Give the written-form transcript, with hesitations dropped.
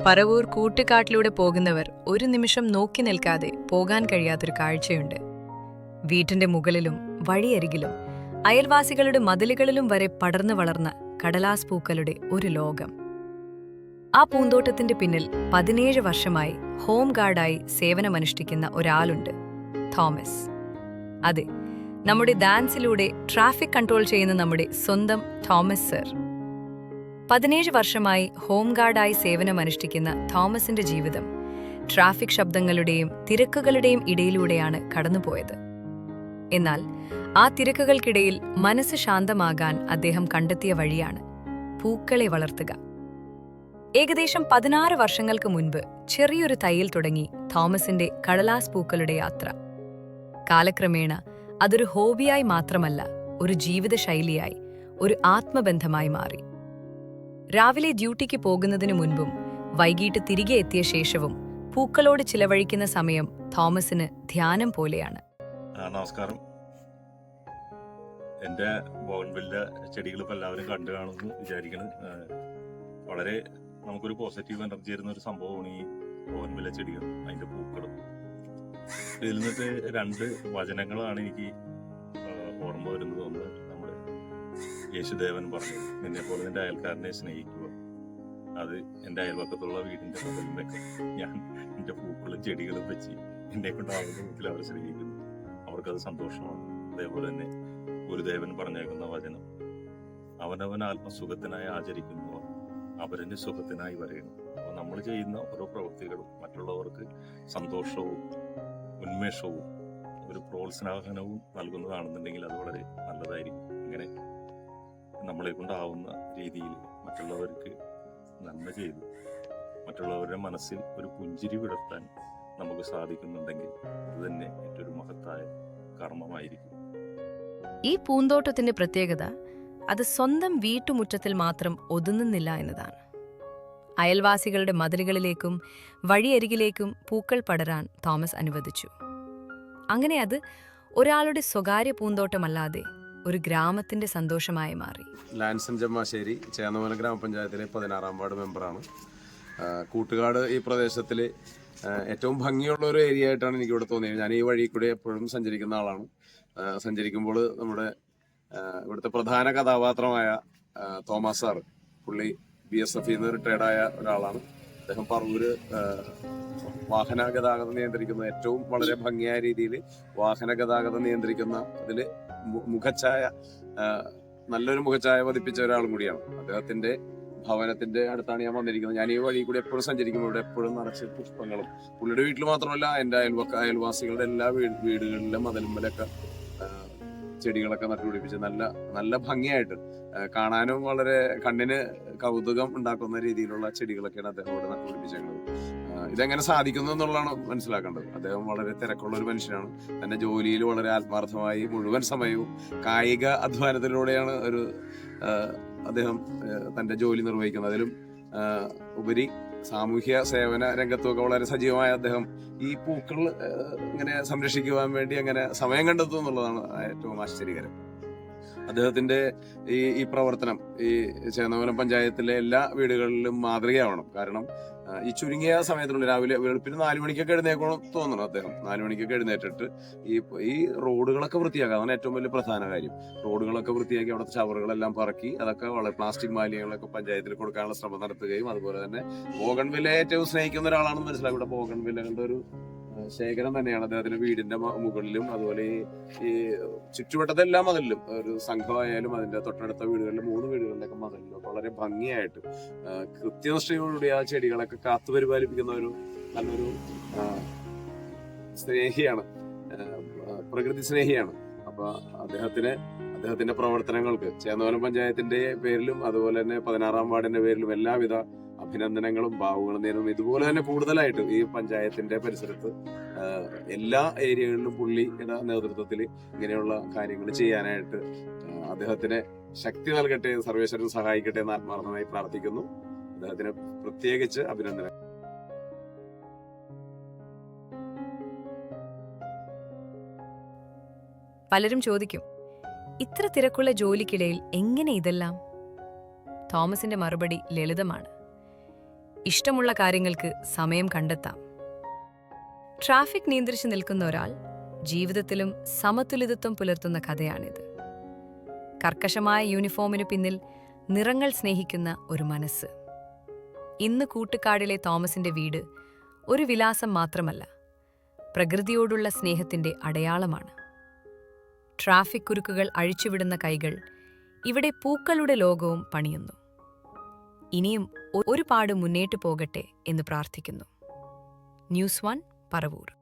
പറവൂർ കൂട്ടുകാട്ടിലൂടെ പോകുന്നവർ ഒരു നിമിഷം നോക്കി നിൽക്കാതെ പോകാൻ കഴിയാത്തൊരു കാഴ്ചയുണ്ട്. വീട്ടിന്റെ മുകളിലും വഴിയരികിലും അയൽവാസികളുടെ മതിലുകളിലും വരെ പടർന്നു വളർന്ന കടലാസ് പൂക്കളുടെ ഒരു ലോകം. ആ പൂന്തോട്ടത്തിന്റെ പിന്നിൽ 17 വർഷമായി ഹോം ഗാർഡായി സേവനമനുഷ്ഠിക്കുന്ന ഒരാളുണ്ട്, തോമസ്. അതെ, നമ്മുടെ ഡാൻസിലൂടെ ട്രാഫിക് കൺട്രോൾ ചെയ്യുന്ന നമ്മുടെ സ്വന്തം തോമസ് സർ. 17 വർഷമായി ഹോം ഗാർഡായി സേവനമനുഷ്ഠിക്കുന്ന തോമസിന്റെ ജീവിതം ട്രാഫിക് ശബ്ദങ്ങളുടെയും തിരക്കുകളുടെയും ഇടയിലൂടെയാണ് കടന്നുപോയത്. എന്നാൽ ആ തിരക്കുകൾക്കിടയിൽ മനസ്സ് ശാന്തമാകാൻ അദ്ദേഹം കണ്ടെത്തിയ വഴിയാണ് പൂക്കളെ വളർത്തുക. ഏകദേശം 16 വർഷങ്ങൾക്ക് മുൻപ് ചെറിയൊരു തയ്യൽ തുടങ്ങി തോമസിന്റെ കടലാസ് പൂക്കളുടെ യാത്ര. കാലക്രമേണ അതൊരു ഹോബിയായി മാത്രമല്ല, ഒരു ജീവിതശൈലിയായി, ഒരു ആത്മബന്ധമായി മാറി. രാവിലെ ഡ്യൂട്ടിക്ക് പോകുന്നതിനു മുൻപും വൈകിട്ട് തിരികെ എത്തിയ ശേഷവും പൂക്കളോട് ചിലവഴിക്കുന്ന സമയം തോമസിന് ധ്യാനം പോലെയാണ്. നമസ്കാരം. എൻ്റെ ബോഗൺവില്ല ചെടികൾ ഇപ്പോൾ എല്ലാവരും കണ്ടു കാണുമെന്ന് വിചാരിക്കുന്നത്. വളരെ നമുക്കൊരു പോസിറ്റീവ് എനർജി തരുന്ന ഒരു സംഭവമാണ് ഈ ബോഗൺവില്ല ചെടികൾ, അതിൻ്റെ പൂക്കളും. ഇതിൽ നിന്നിട്ട് 2 വചനങ്ങളാണ് എനിക്ക് ഓർമ്മ വരുന്നത്. ഒന്ന്, നമ്മുടെ യേശുദേവൻ പറഞ്ഞത്, നിന്നെപ്പോലെ നിന്റെ അയൽക്കാരനെ സ്നേഹിക്കുക. അത് എൻ്റെ അയൽവക്കത്തുള്ള വീടിൻ്റെ മുതലിലൊക്കെ ഞാൻ എൻ്റെ പൂക്കളും ചെടികളും വെച്ച് എന്നെ കൊണ്ടാവുന്ന വീട്ടിൽ അവർ സ്നേഹിക്കുന്നു, അവർക്കത് സന്തോഷമാണ്. അതേപോലെ തന്നെ ഗുരുദേവൻ പറഞ്ഞേക്കുന്ന വചനം, അവനവൻ ആത്മസുഖത്തിനായി ആചരിക്കുന്നവർ അവരന് സുഖത്തിനായി വരയണം. അപ്പോൾ നമ്മൾ ചെയ്യുന്ന ഓരോ പ്രവൃത്തികളും മറ്റുള്ളവർക്ക് സന്തോഷവും ഉന്മേഷവും ഒരു പ്രോത്സാഹനവും നൽകുന്നതാണെന്നുണ്ടെങ്കിൽ അത് വളരെ നല്ലതായിരിക്കും. അങ്ങനെ നമ്മളെ കൊണ്ടാവുന്ന രീതിയിൽ മറ്റുള്ളവർക്ക് നന്മ ചെയ്തു മറ്റുള്ളവരുടെ മനസ്സിൽ ഒരു പുഞ്ചിരി വിടർത്താൻ നമുക്ക് സാധിക്കുന്നുണ്ടെങ്കിൽ അത് തന്നെ ഏറ്റവും മഹത്തായ കർമ്മമായിരിക്കും. ഈ പൂന്തോട്ടത്തിന്റെ പ്രത്യേകത അത് സ്വന്തം വീട്ടുമുറ്റത്തിൽ മാത്രം ഒതുങ്ങുന്നില്ല എന്നതാണ്. അയൽവാസികളുടെ മതിലുകളിലേക്കും വഴിയരികിലേക്കും പൂക്കൾ പടരാൻ തോമസ് അനുവദിച്ചു. അങ്ങനെ അത് ഒരാളുടെ സ്വകാര്യ പൂന്തോട്ടമല്ലാതെ ഒരു ഗ്രാമത്തിന്റെ സന്തോഷമായി മാറി. ലാൻസൺ ജമ്മാശ്ശേരി ചേന്നമല ഗ്രാമപഞ്ചായത്തിലെ 16-ാം വാർഡ് മെമ്പറാണ്. കൂട്ടുകാട് ഈ പ്രദേശത്തിൽ ഏറ്റവും ഭംഗിയുള്ള ഒരു ഏരിയ ആയിട്ടാണ് എനിക്കിവിടെ തോന്നിയത്. ഞാൻ ഈ വഴി കൂടെ എപ്പോഴും സഞ്ചരിക്കുന്ന ആളാണ്. സഞ്ചരിക്കുമ്പോൾ നമ്മുടെ ഇവിടുത്തെ പ്രധാന കഥാപാത്രമായ തോമസ് സാർ, പുള്ളി BSF റിട്ടയർഡായ ഒരാളാണ്. അദ്ദേഹം പറവൂര് വാഹന ഗതാഗതം നിയന്ത്രിക്കുന്ന, ഏറ്റവും വളരെ ഭംഗിയായ രീതിയിൽ വാഹന ഗതാഗതം നിയന്ത്രിക്കുന്ന അതിൽ മുഖച്ഛായ, നല്ലൊരു മുഖച്ഛായ പതിപ്പിച്ച ഒരാളും കൂടിയാണ്. അദ്ദേഹത്തിന്റെ ഭവനത്തിന്റെ അടുത്താണ് ഞാൻ വന്നിരിക്കുന്നത്. ഞാൻ ഈ വഴി കൂടി എപ്പോഴും സഞ്ചരിക്കുമ്പോൾ ഇവിടെ എപ്പോഴും നിറച്ച് പുഷ്പങ്ങളും, പുള്ളിയുടെ വീട്ടിൽ മാത്രമല്ല എൻ്റെ അയൽവാസികളുടെ എല്ലാ വീടുകളിലും മതിലുമ്മലൊക്കെ ചെടികളൊക്കെ നട്ടുപിടിപ്പിച്ച് നല്ല നല്ല ഭംഗിയായിട്ട് കാണാനും വളരെ കണ്ണിന് കൗതുകം ഉണ്ടാക്കുന്ന രീതിയിലുള്ള ചെടികളൊക്കെയാണ് അദ്ദേഹം ഇവിടെ നട്ടുപിടിപ്പിച്ചേക്കുന്നത്. ഇതെങ്ങനെ സാധിക്കുന്നു എന്നുള്ളതാണ് മനസ്സിലാക്കേണ്ടത്. അദ്ദേഹം വളരെ തിരക്കുള്ള ഒരു മനുഷ്യനാണ്. തന്റെ ജോലിയിൽ വളരെ ആത്മാർത്ഥമായി മുഴുവൻ സമയവും കായിക അധ്വാനത്തിലൂടെയാണ് അദ്ദേഹം തന്റെ ജോലി നിർവഹിക്കുന്നത്. അതിലും ഉപരി സാമൂഹ്യ സേവന രംഗത്തൊക്കെ വളരെ സജീവമായ അദ്ദേഹം ഈ പൂക്കൾ ഇങ്ങനെ സംരക്ഷിക്കുവാൻ വേണ്ടി അങ്ങനെ സമയം കണ്ടെത്തും എന്നുള്ളതാണ് ഏറ്റവും ആശ്ചര്യകരം. അദ്ദേഹത്തിന്റെ ഈ പ്രവർത്തനം ഈ ചേന്നമലം പഞ്ചായത്തിലെ എല്ലാ വീടുകളിലും മാതൃകയാവണം. കാരണം ഈ ചുരുങ്ങിയ സമയത്തിനുള്ളിൽ രാവിലെ വെളുപ്പിന് 4 മണിക്കൊക്കെ എഴുന്നേക്കണം തോന്നണം. അദ്ദേഹം 4 മണിക്കൊക്കെ എഴുന്നേറ്റിട്ട് ഈ റോഡുകളൊക്കെ വൃത്തിയാക്കുക, അതാണ് ഏറ്റവും വലിയ പ്രധാന കാര്യം. റോഡുകളൊക്കെ വൃത്തിയാക്കി അവിടുത്തെ ചവറുകളെല്ലാം പറക്കി അതൊക്കെ വളരെ പ്ലാസ്റ്റിക് മാലിന്യങ്ങളൊക്കെ പഞ്ചായത്തിൽ കൊടുക്കാനുള്ള ശ്രമം നടത്തുകയും, അതുപോലെ തന്നെ ബോഗൺവില്ല ഏറ്റവും സ്നേഹിക്കുന്ന ഒരാളാണെന്ന് മനസ്സിലാക്കി. ഇവിടെ ബോഗൺവില്ലകളുടെ ഒരു ശേഖരം തന്നെയാണ് അദ്ദേഹത്തിന്റെ വീടിന്റെ മുകളിലും അതുപോലെ ഈ ചുറ്റുവട്ടത്തെല്ലാം മതിലും ഒരു സംഘമായാലും അതിന്റെ തൊട്ടടുത്ത വീടുകളിലും 3 വീടുകളിലൊക്കെ മതിലും വളരെ ഭംഗിയായിട്ട് കൃത്യനിഷ്ഠയോടുകൂടി ആ ചെടികളൊക്കെ കാത്തുപരിപാലിപ്പിക്കുന്ന ഒരു നല്ലൊരു സ്നേഹിയാണ്, പ്രകൃതി സ്നേഹിയാണ്. അപ്പൊ അദ്ദേഹത്തിന്റെ പ്രവർത്തനങ്ങൾക്ക് ചേന്നമലം പഞ്ചായത്തിന്റെ പേരിലും അതുപോലെ തന്നെ 16-ാം വാർഡിന്റെ പേരിലും എല്ലാവിധ അഭിനന്ദനങ്ങളും ഭാവുകളും നേരുന്നു. ഇതുപോലെ തന്നെ കൂടുതലായിട്ട് ഈ പഞ്ചായത്തിന്റെ പരിസരത്ത് എല്ലാ ഏരിയകളിലും പുള്ളിയുടെ നേതൃത്വത്തിൽ ഇങ്ങനെയുള്ള കാര്യങ്ങൾ ചെയ്യാനായിട്ട് അദ്ദേഹത്തിന് ശക്തി നൽകട്ടെ, സർവേശ്വരൻ സഹായിക്കട്ടെ എന്ന് ആത്മാർത്ഥമായി പ്രാർത്ഥിക്കുന്നു. അദ്ദേഹത്തിന് പ്രത്യേകിച്ച് അഭിനന്ദനം. പലരും ചോദിക്കും, ഇത്ര തിരക്കുള്ള ജോലിക്കിടയിൽ എങ്ങനെ ഇതെല്ലാം? തോമസിന്റെ മറുപടി ലളിതമാണ്. ഇഷ്ടമുള്ള കാര്യങ്ങൾക്ക് സമയം കണ്ടെത്താം. ട്രാഫിക് നിയന്ത്രിച്ചു നിൽക്കുന്ന ഒരാൾ ജീവിതത്തിലും സമതുലിതത്വം പുലർത്തുന്ന കഥയാണിത്. കർക്കശമായ യൂണിഫോമിനു പിന്നിൽ നിറങ്ങൾ സ്നേഹിക്കുന്ന ഒരു മനസ്സ്. ഇന്ന് കൂട്ടുകാടിലെ തോമസിന്റെ വീട് ഒരു വിലാസം മാത്രമല്ല, പ്രകൃതിയോടുള്ള സ്നേഹത്തിന്റെ അടയാളമാണ്. ട്രാഫിക് കുരുക്കുകൾ അഴിച്ചുവിടുന്ന കൈകൾ ഇവിടെ പൂക്കളുടെ ലോകവും പണിയുന്നു. ഇനിയും ഒരുപാട് മുന്നേറ്റു പോകട്ടെ എന്ന് പ്രാർത്ഥിക്കുന്നു. ന്യൂസ് 1 പറവൂർ.